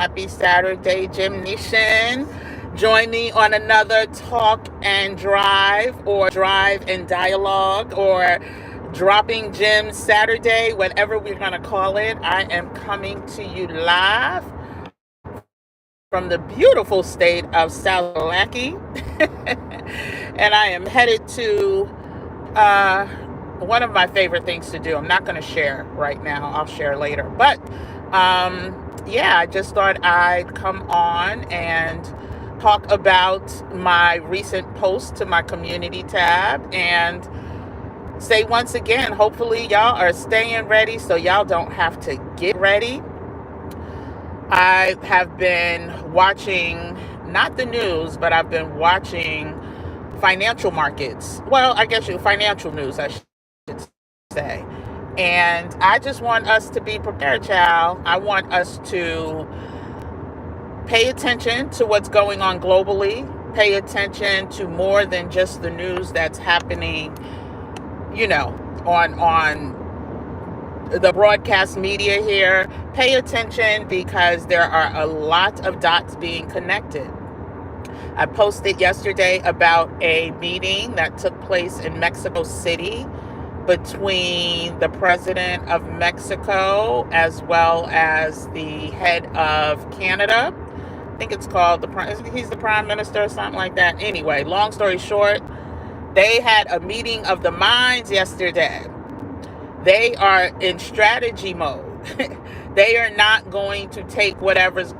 Happy Saturday, Gym Nation. Join me on another Talk and Drive, or Drive and Dialogue, or Dropping Gems Saturday, whatever we're going to call it. I am coming to you live from the beautiful state of South Carolina. And I am headed to one of my favorite things to do. I'm not going to share right now. I'll share later. But yeah, I just thought I'd come on and talk about my recent post to my community tab and say once again, hopefully y'all are staying ready so y'all don't have to get ready. I have been watching, not the news, but I've been watching financial markets. Well, I guess financial news, I should say. And I just want us to be prepared, child. I want us to pay attention to what's going on globally, pay attention to more than just the news that's happening, on the broadcast media here. Pay attention because there are a lot of dots being connected. I posted yesterday about a meeting that took place in Mexico City between the president of Mexico as well as the head of Canada. I think it's called he's the prime minister or something like that. Anyway, long story short, they had a meeting of the minds yesterday. They are in strategy mode. They are not going to take whatever's,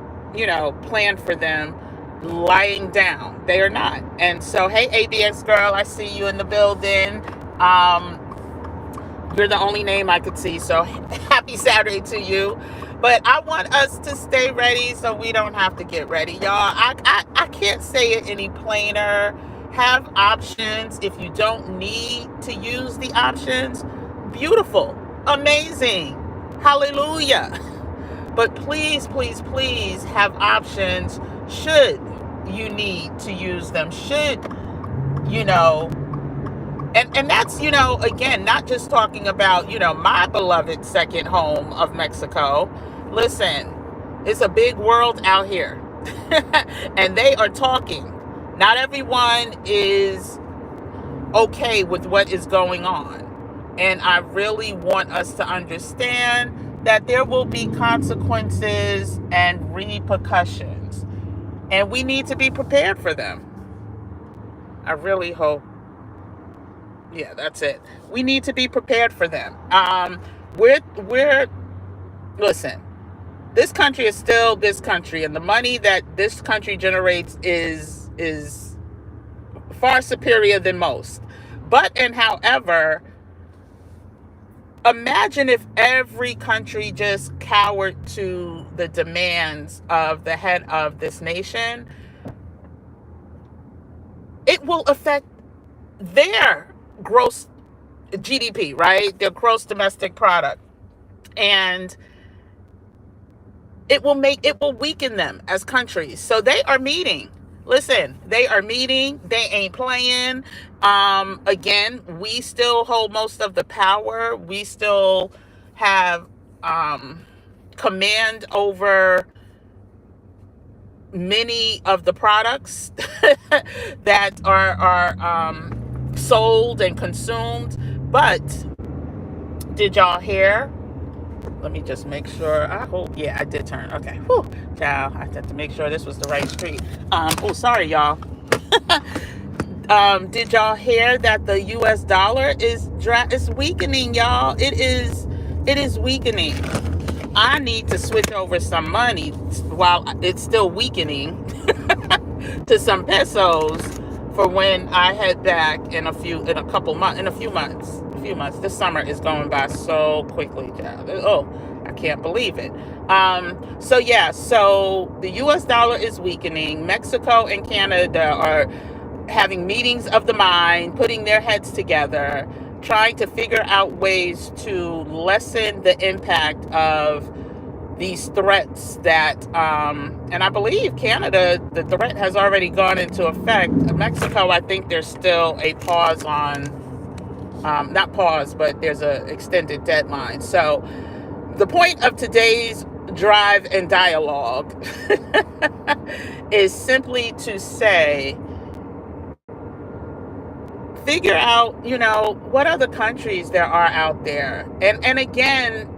planned for them lying down. They are not. And so, hey, ABX girl, I see you in the building. You're the only name I could see. So happy Saturday to you. But I want us to stay ready so we don't have to get ready, y'all. I can't say it any plainer. Have options. If you don't need to use the options, beautiful, amazing, hallelujah. But please, please, please have options should you need to use them, and that's, again, not just talking about, my beloved second home of Mexico. Listen, it's a big world out here and they are talking. Not everyone is okay with what is going on. And I really want us to understand that there will be consequences and repercussions. And we need to be prepared for them. I really hope. Yeah, that's it. We need to be prepared for them. Listen, this country is still this country, and the money that this country generates is far superior than most. However, imagine if every country just cowered to the demands of the head of this nation. It will affect their gross GDP, right? Their gross domestic product. And it will weaken them as countries. So they are meeting. Listen, they are meeting. They ain't playing. Again, we still hold most of the power. We still have command over many of the products that are sold and consumed. But did y'all hear? Let me just make sure. Yeah, I did turn. Okay. Whew. Child, I had to make sure this was the right street. Sorry, y'all. Did y'all hear that the US dollar is weakening, y'all? It is weakening. I need to switch over some money while it's still weakening to some pesos for when I head back in a few months. This summer is going by so quickly, child. Oh, I can't believe it. So the US dollar is weakening. Mexico and Canada are having meetings of the mind, putting their heads together, trying to figure out ways to lessen the impact of these threats that, and I believe Canada, the threat has already gone into effect. Mexico, I think there's still a pause on, not pause, but there's an extended deadline. So the point of today's drive, and dialogue is simply to say, figure out, what other countries there are out there. And again,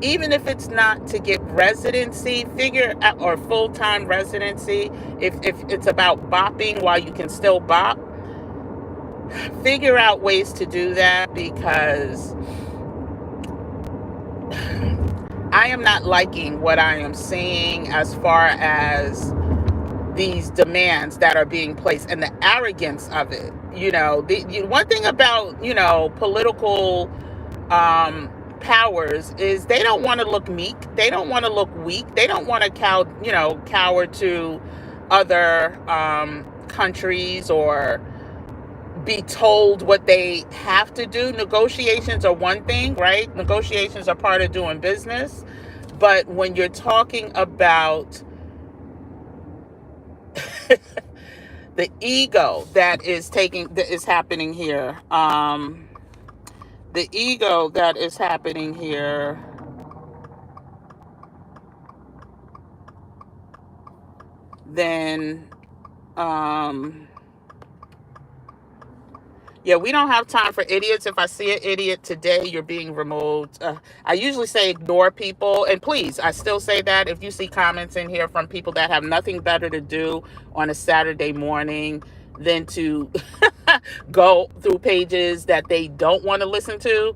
even if it's not to get residency, figure out, or full-time residency, if it's about bopping while you can still bop, figure out ways to do that, because I am not liking what I am seeing as far as these demands that are being placed and the arrogance of it. One thing about, political powers is they don't want to look meek. They don't want to look weak. They don't want to cower to other countries or be told what they have to do. Negotiations are one thing, right? Negotiations are part of doing business. But when you're talking about the ego that is happening here, the ego that is happening here, then yeah, we don't have time for idiots. If I see an idiot today, you're being removed. I usually say ignore people. And please, I still say that if you see comments in here from people that have nothing better to do on a Saturday morning than to go through pages that they don't want to listen to,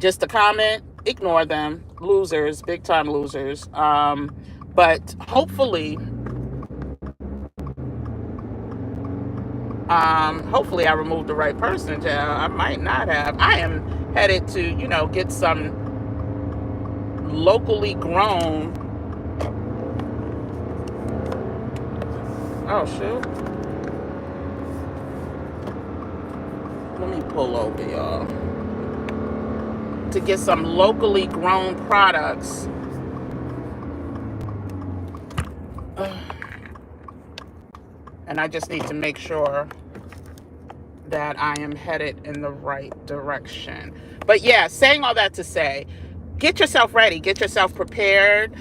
just to comment, ignore them. Losers, big time losers. But hopefully I removed the right person. I might not have. I am headed to, get some locally grown. Oh, shoot. Let me pull over, y'all. To get some locally grown products. And I just need to make sure that I am headed in the right direction. But yeah, saying all that to say, get yourself ready, get yourself prepared.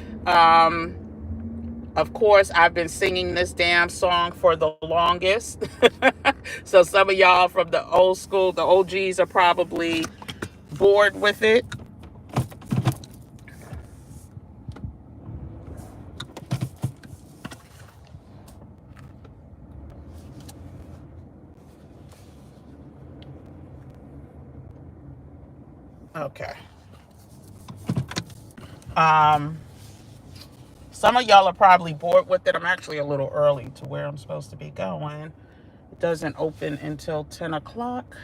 Of course, I've been singing this damn song for the longest. So some of y'all from the old school, the OGs, are probably bored with it. Okay. Some of y'all are probably bored with it. I'm actually a little early to where I'm supposed to be going. It doesn't open until 10 o'clock.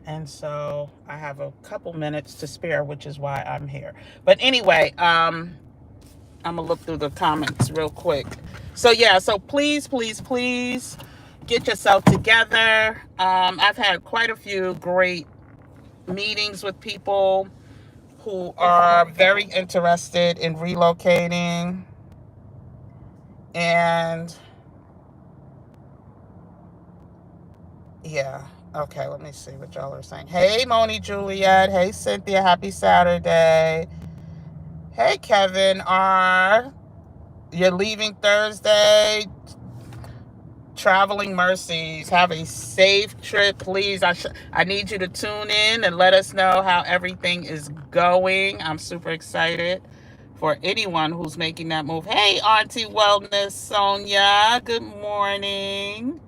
And so I have a couple minutes to spare, which is why I'm here. But anyway, I'm going to look through the comments real quick. So yeah, so please, please, please get yourself together. I've had quite a few great meetings with people who are very interested in relocating. And yeah, okay, let me see what y'all are saying. Hey, Moni Juliet. Hey, Cynthia. Happy Saturday. Hey, Kevin R. You're leaving Thursday. Traveling mercies. Have a safe trip, please. I need you to tune in and let us know how everything is going. I'm super excited for anyone who's making that move. Hey, Auntie Wellness Sonia. Good morning.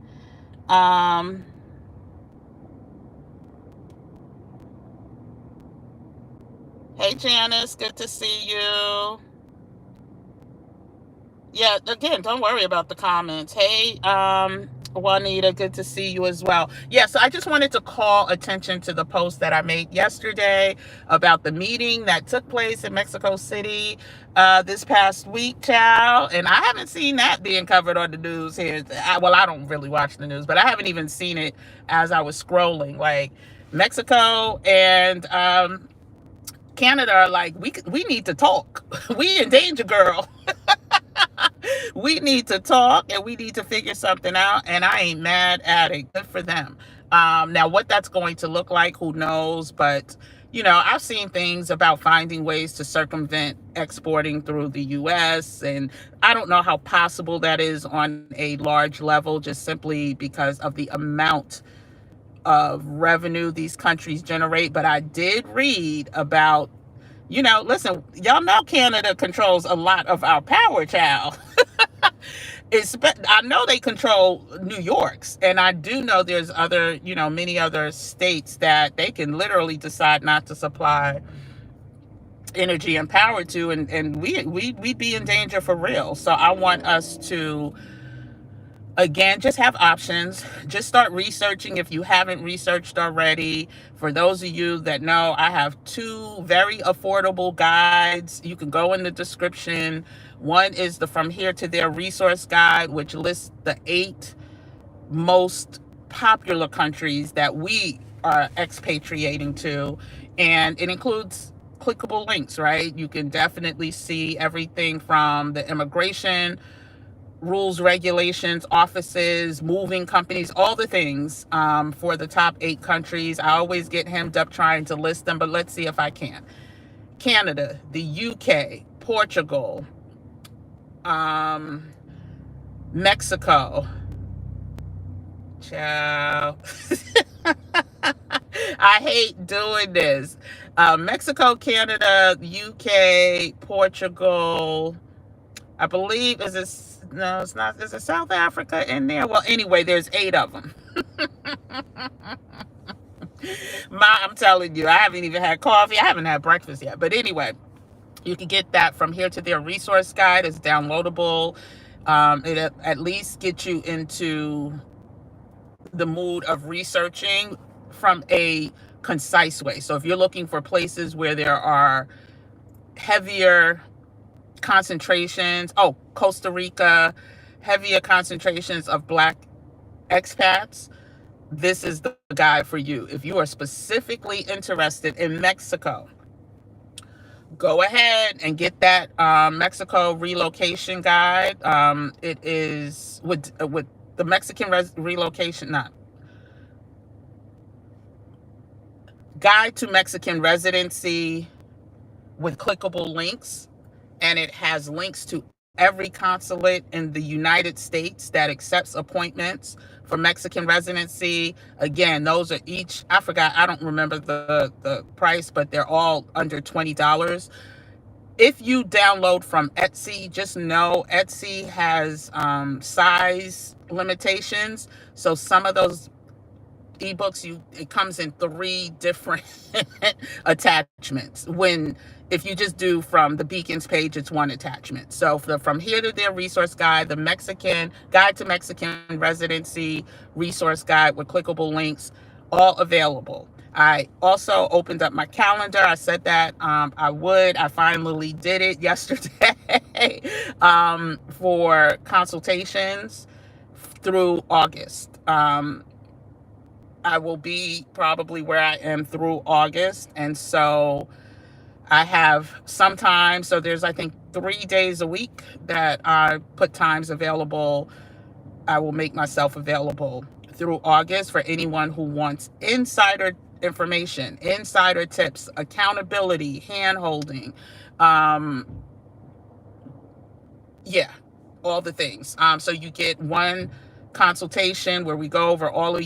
Hey, Janice. Good to see you. Yeah, again, don't worry about the comments. Hey, Juanita, good to see you as well. Yeah, so I just wanted to call attention to the post that I made yesterday about the meeting that took place in Mexico City this past week, child. And I haven't seen that being covered on the news here. I don't really watch the news, but I haven't even seen it as I was scrolling. Like, Mexico and Canada are like, we need to talk. We in danger, girl. We need to talk and we need to figure something out. And I ain't mad at it. Good for them. Now, what that's going to look like, who knows? But, I've seen things about finding ways to circumvent exporting through the US, and I don't know how possible that is on a large level, just simply because of the amount of revenue these countries generate. But I did read about, listen, y'all know Canada controls a lot of our power, child. I know they control New York's, and I do know there's many other states that they can literally decide not to supply energy and power to, and we'd be in danger for real. So I want us to, again, just have options. Just start researching if you haven't researched already. For those of you that know, I have two very affordable guides. You can go in the description. One is the From Here to There resource guide, which lists the 8 most popular countries that we are expatriating to. And it includes clickable links, right? You can definitely see everything from the immigration rules, regulations, offices, moving companies, all the things for the top 8 countries. I always get hemmed up trying to list them, but let's see if I can. Canada, the UK, Portugal, Mexico. Ciao. I hate doing this. Mexico, Canada, UK, Portugal. I believe, no, it's not. Is it South Africa in there? Well, anyway, there's 8 of them. I'm telling you, I haven't even had coffee. I haven't had breakfast yet. But anyway, you can get that From Here to There resource guide. It's downloadable. It at least gets you into the mood of researching from a concise way. So if you're looking for places where there are heavier concentrations, Costa Rica, heavier concentrations of Black expats, this is the guide for you. If you are specifically interested in Mexico, go ahead and get that Mexico relocation guide. It is with the Mexican relocation, not guide to Mexican residency with clickable links, and it has links to every consulate in the United States that accepts appointments for Mexican residency. Again, those are each, I don't remember the price, but they're all under $20. If you download from Etsy, just know Etsy has size limitations. So some of those ebooks, it comes in 3 different attachments. If you just do from the Beacons page, it's 1 attachment. So From Here to There resource guide, the Mexican guide to Mexican residency resource guide with clickable links, all available. I also opened up my calendar. I said that I would. I finally did it yesterday for consultations through August. I will be probably where I am through August. And so I have some time. So there's, I think, 3 days a week that I put times available. I will make myself available through August for anyone who wants insider information, insider tips, accountability, hand-holding. All the things. So you get 1 consultation where we go over all of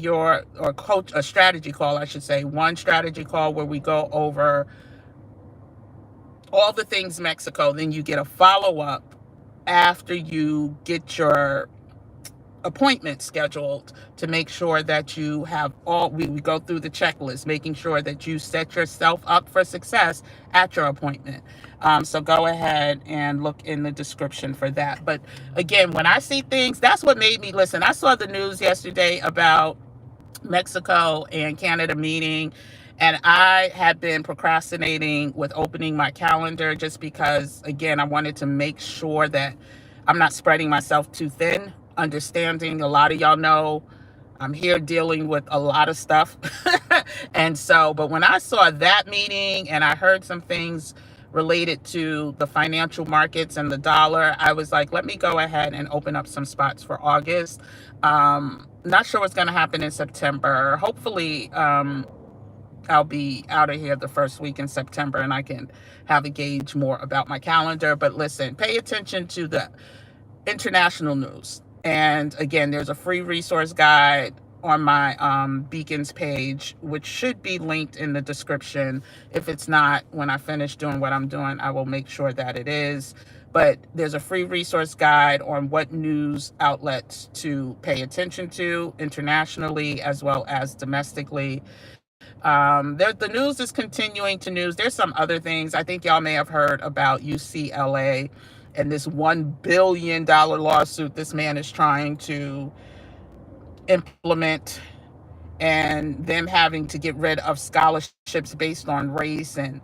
a strategy call, I should say, 1 strategy call where we go over all the things Mexico. Then you get a follow-up after you get your appointment scheduled to make sure that you have we go through the checklist, making sure that you set yourself up for success at your appointment. So go ahead and look in the description for that. But again, when I see things, that's what made me listen. I saw the news yesterday about Mexico and Canada meeting, and I had been procrastinating with opening my calendar just because, again, I wanted to make sure that I'm not spreading myself too thin. Understanding a lot of y'all know I'm here dealing with a lot of stuff. And so, but when I saw that meeting and I heard some things related to the financial markets and the dollar, I was like, let me go ahead and open up some spots for August. Not sure what's going to happen in September. Hopefully, I'll be out of here the first week in September, and I can have a gauge more about my calendar. But listen, pay attention to the international news. And again, there's a free resource guide on my Beacons page, which should be linked in the description. If it's not, when I finish doing what I'm doing, I will make sure that it is. But there's a free resource guide on what news outlets to pay attention to internationally as well as domestically. The news is continuing to news. There's some other things. I think y'all may have heard about UCLA and this $1 billion lawsuit this man is trying to implement, and them having to get rid of scholarships based on race and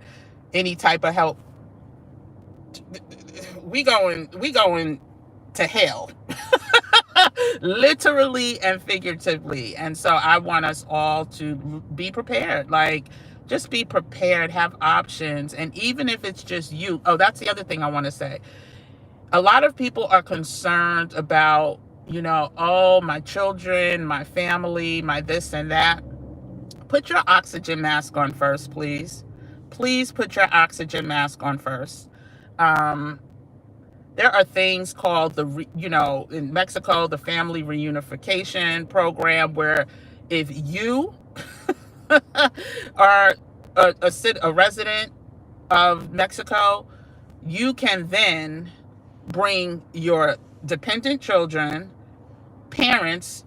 any type of help. We going to hell. Literally and figuratively. And so I want us all to be prepared. Like, just be prepared, have options. And even if it's just you, oh, that's the other thing I want to say. A lot of people are concerned about, oh, my children, my family, my this and that. Put your oxygen mask on first, please. Please put your oxygen mask on first. There are things called in Mexico, the family reunification program, where if you are a resident of Mexico, you can then bring your dependent children, parents,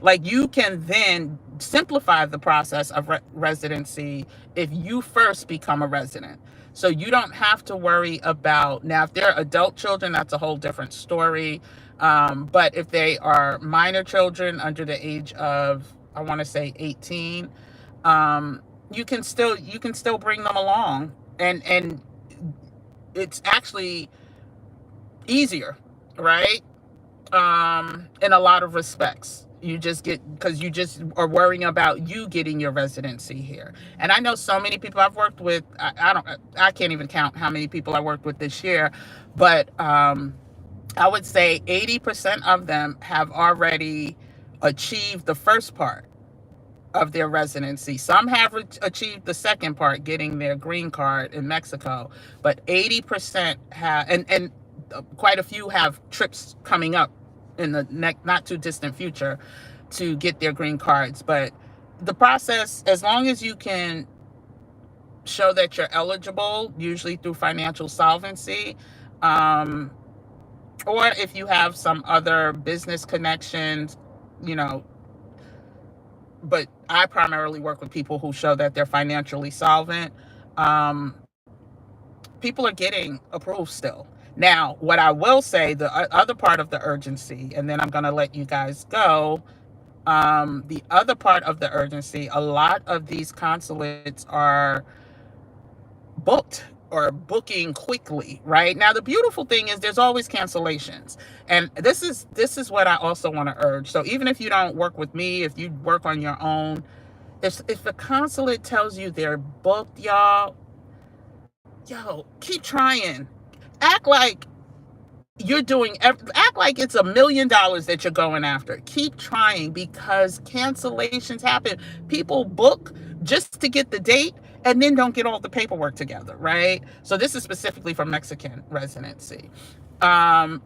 like you can then simplify the process of residency if you first become a resident. So you don't have to worry about, now if they're adult children, that's a whole different story. But if they are minor children under the age of, I want to say 18, you can still bring them along, and it's actually easier, right? In a lot of respects. Because you just are worrying about you getting your residency here. And I know so many people I've worked with, I can't even count how many people I worked with this year, but I would say 80% of them have already achieved the first part of their residency. Some have achieved the second part, getting their green card in Mexico, but 80% have, and quite a few have trips coming up in the not too distant future to get their green cards. But the process, as long as you can show that you're eligible, usually through financial solvency, or if you have some other business connections, but I primarily work with people who show that they're financially solvent. People are getting approved still. Now, what I will say, the other part of the urgency, and then I'm going to let you guys go. The other part of the urgency, a lot of these consulates are booked or booking quickly, right? Now, the beautiful thing is there's always cancellations. And this is what I also want to urge. So even if you don't work with me, if you work on your own, if the consulate tells you they're booked, yo, keep trying. Act like act like it's $1 million that you're going after. Keep trying, because cancellations happen. People book just to get the date and then don't get all the paperwork together, right? So this is specifically for Mexican residency.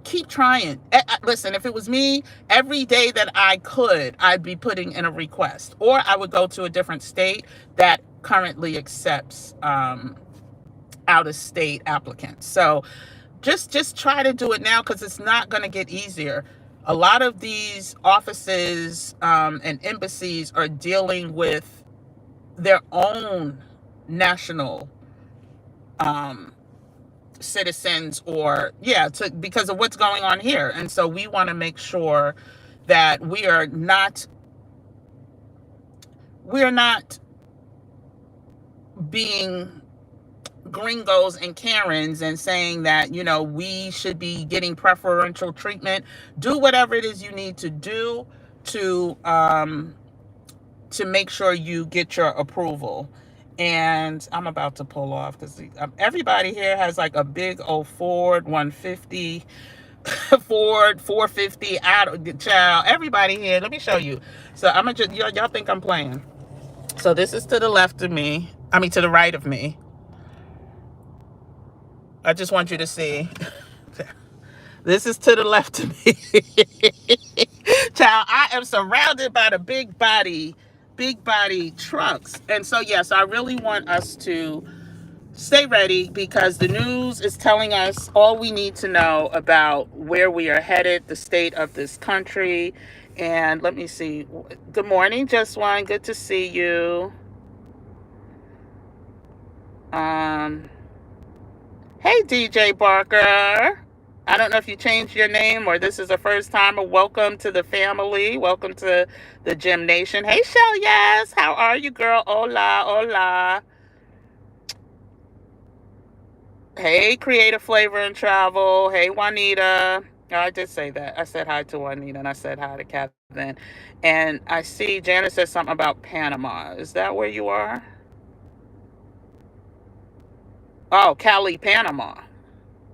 Keep trying. Listen, if it was me, every day that I could, I'd be putting in a request, or I would go to a different state that currently accepts out-of-state applicants. So just try to do it now, because it's not going to get easier. A lot of these offices and embassies are dealing with their own national citizens, or because of what's going on here. And so we want to make sure that we're not being gringos and Karens and saying that, we should be getting preferential treatment. Do whatever it is you need to do to make sure you get your approval. And I'm about to pull off, because everybody here has like a big old Ford 150, Ford 450, child. Everybody here, let me show you. So I'm gonna y'all think I'm playing. So this is to the left of me. I mean, to the right of me. I just want you to see. This is to the left of me. Child, I am surrounded by the big body trucks. And so, yes, I really want us to stay ready because the news is telling us all we need to know about where we are headed, the state of this country. And let me see. Good morning, Just One. Good to see you. Um, Hey, DJ Barker. I don't know if you changed your name or this is the first time. Welcome to the family. Welcome to the Gym Nation. Hey, Shell, yes. How are you, girl? Hola, hola. Hey, Creative Flavor and Travel. Hey, Juanita. Oh, I did say that. I said hi to Juanita and I said hi to Kevin. And I see Janice said something about Panama. Is that where you are? Oh, Cali, Panama.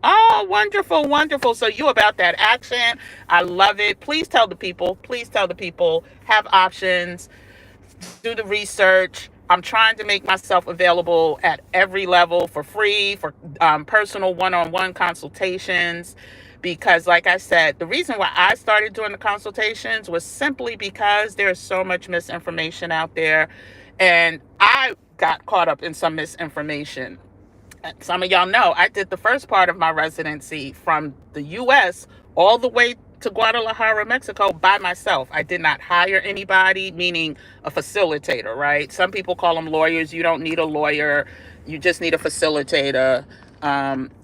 Oh, wonderful, wonderful. So you about that action. I love it. Please tell the people. Please tell the people. Have options. Do the research. I'm trying to make myself available at every level for free, for personal one-on-one consultations. Because like I said, the reason why I started doing the consultations was simply because there's so much misinformation out there. And I got caught up in some misinformation. Some of y'all know I did the first part of my residency from the US all the way to Guadalajara, Mexico by myself. I did not hire anybody, meaning a facilitator, right? Some people call them lawyers. You don't need a lawyer. You just need a facilitator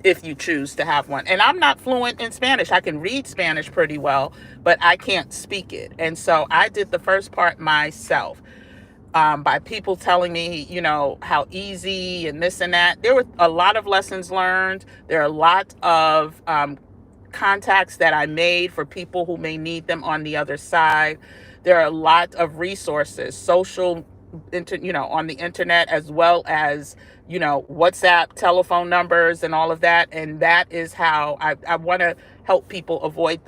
if you choose to have one. And I'm not fluent in Spanish. I can read Spanish pretty well, but I can't speak it. And so I did the first part myself. By people telling me, how easy and this and that. There were a lot of lessons learned. There are a lot of contacts that I made for people who may need them on the other side. There are a lot of resources, on the internet, as well as, WhatsApp, telephone numbers, and all of that. And that is how I want to help people avoid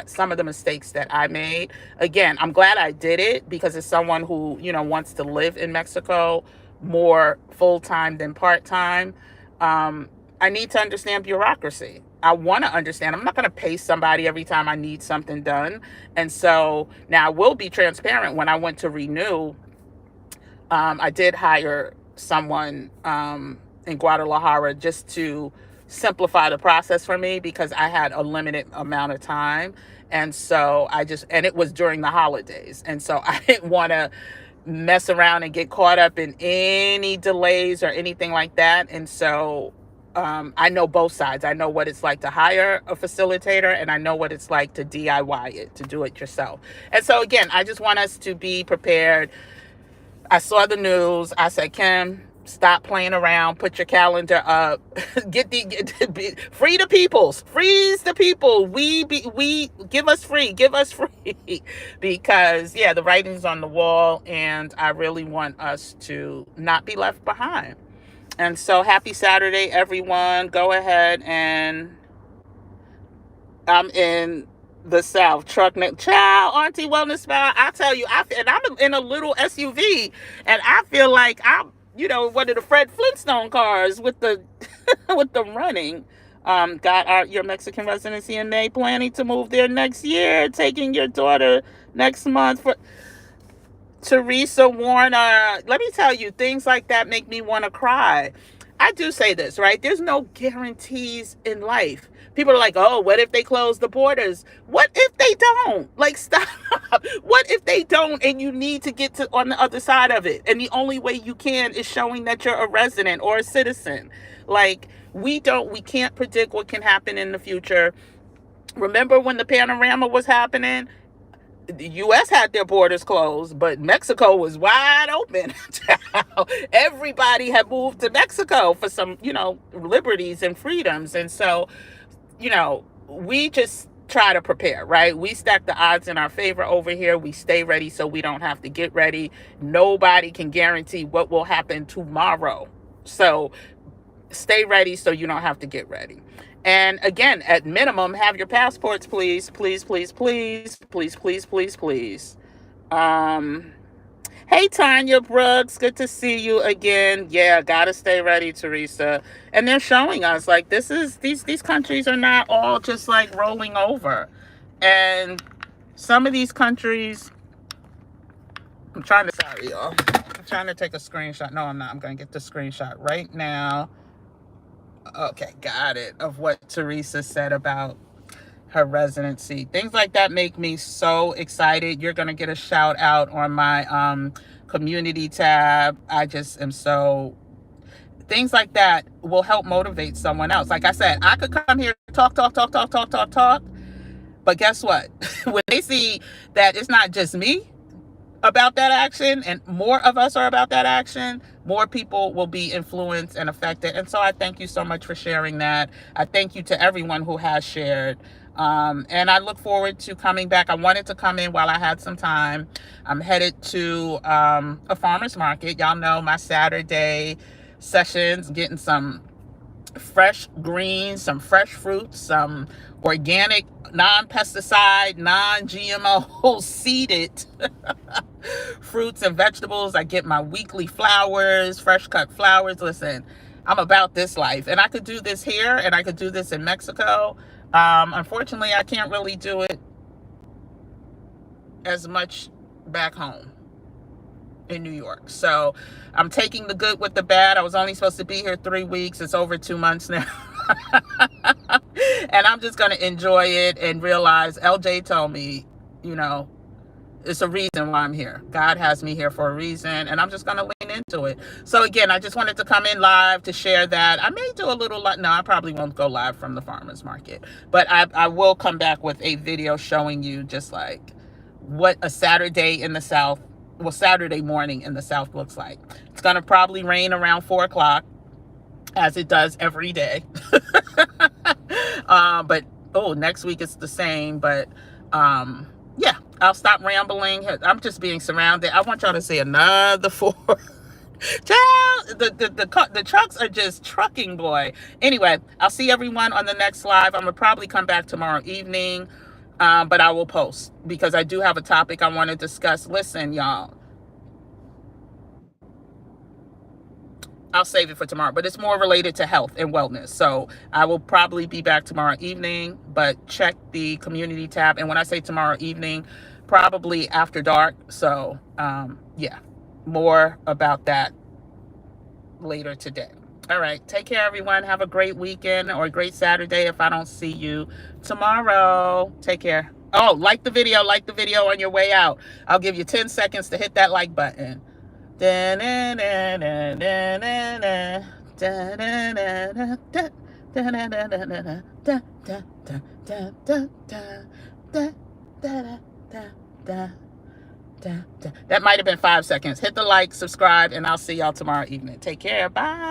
some of the mistakes that I made. Again, I'm glad I did it because as someone who, wants to live in Mexico more full-time than part-time, I need to understand bureaucracy. I want to understand. I'm not going to pay somebody every time I need something done. And so now I will be transparent. When I went to renew, I did hire someone in Guadalajara just to simplify the process for me because I had a limited amount of time. And so and it was during the holidays. And so I didn't want to mess around and get caught up in any delays or anything like that. And so I know both sides. I know what it's like to hire a facilitator and I know what it's like to DIY it, to do it yourself. And so again, I just want us to be prepared. I saw the news. I said, Kim, stop playing around. Put your calendar up. Free the peoples. Freeze the people. We give us free. Give us free. Because the writing's on the wall, and I really want us to not be left behind. And so, happy Saturday, everyone. Go ahead and I'm in the South. Child, Auntie Wellness Spa. I tell you, I'm in a little SUV, and I feel like I'm, one of the Fred Flintstone cars with the with the running. Got your Mexican residency in May. Planning to move there next year. Taking your daughter next month for. Teresa Warner, let me tell you, things like that make me want to cry. I do say this, right? There's no guarantees in life. People are like, oh, what if they close the borders? What if they don't? Like, stop. What if they don't and you need to get to on the other side of it? And the only way you can is showing that you're a resident or a citizen. Like, we can't predict what can happen in the future. Remember when the panorama was happening? The U.S. had their borders closed, but Mexico was wide open. Everybody had moved to Mexico for some, liberties and freedoms. And so, we just try to prepare, right? We stack the odds in our favor over here. We stay ready so we don't have to get ready. Nobody can guarantee what will happen tomorrow. So stay ready so you don't have to get ready. And again, at minimum, have your passports, please, please, please, please, please, please, please, please. Hey, Hey, Tanya Brooks, good to see you again. Yeah, gotta stay ready, Teresa. And they're showing us like this is these countries are not all just like rolling over. And some of these countries, sorry, y'all. I'm trying to take a screenshot. No, I'm not. I'm gonna get the screenshot right now. Okay, got it. Of what Teresa said about her residency. Things like that make me so excited. You're going to get a shout out on my community tab. I just am so, things like that will help motivate someone else. Like I said, I could come here, talk, but guess what? When they see that it's not just me about that action and more of us are about that action, more people will be influenced and affected. And so I thank you so much for sharing that. I thank you to everyone who has shared. And I look forward to coming back. I wanted to come in while I had some time. I'm headed to a farmer's market. Y'all know my Saturday sessions, getting some fresh greens, some fresh fruits, some organic, non-pesticide, non-GMO seeded fruits and vegetables. I get my weekly flowers, fresh cut flowers. Listen, I'm about this life. And I could do this here and I could do this in Mexico. Unfortunately, I can't really do it as much back home in New York. So I'm taking the good with the bad. I was only supposed to be here 3 weeks. It's over 2 months now. And I'm just going to enjoy it and realize LJ told me, you know, it's a reason why I'm here. God has me here for a reason, and I'm just going to lean into it. So again, I just wanted to come in live to share that. I may do a little, no, I probably won't go live from the farmer's market, but I will come back with a video showing you just like what a Saturday in the South, well, Saturday morning in the South looks like. It's going to probably rain around 4 o'clock as it does every day. But, oh, next week it's the same, but, yeah, I'll stop rambling. I'm just being surrounded. I want y'all to see another 4. Child, the trucks are just trucking, boy. Anyway, I'll see everyone on the next live. I'm gonna probably come back tomorrow evening, but I will post because I do have a topic I want to discuss. Listen, y'all, I'll save it for tomorrow, but it's more related to health and wellness. So I will probably be back tomorrow evening, but check the community tab. And when I say tomorrow evening, probably after dark. So yeah, more about that later today. All right. Take care, everyone. Have a great weekend or a great Saturday if I don't see you tomorrow. Take care. Oh, like the video on your way out. I'll give you 10 seconds to hit that like button. That might have been 5 seconds. Hit the like, subscribe, and I'll see y'all tomorrow evening. Take care. Bye.